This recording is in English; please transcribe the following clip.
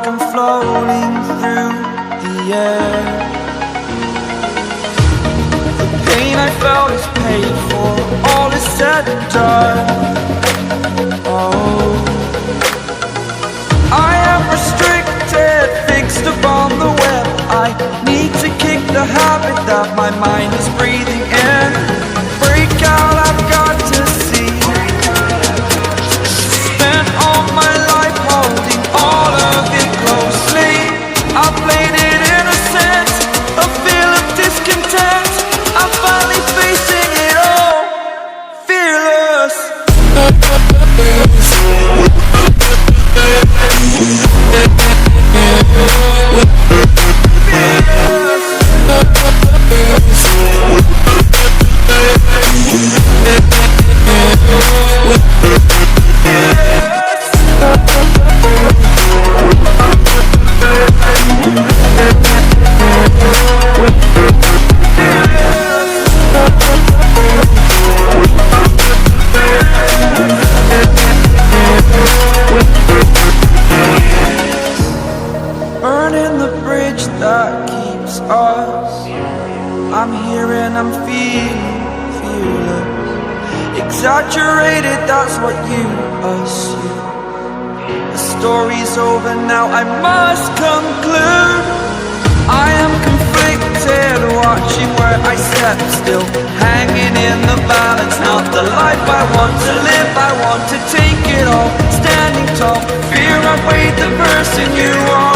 like I'm floating through the air. The pain I felt is paid for, all is said and done. Oh, I am restricted, fixed upon the web. I need to kick the habit that my mind is breathing in. Break out, I've got to see. Spent all my life holding all of it closely. I played it innocent, a feel of discontent. I'm finally facing it all, fearless. Burning the bridge that keeps us. I'm here and I'm feeling fearless. Exaggerated, that's what you assume. The story's over now, I must conclude. I am conflicted, watching where I step still, hanging in the balance. Not the life I want to live, I want to take it all. Standing tall, fear I weighed the person you are.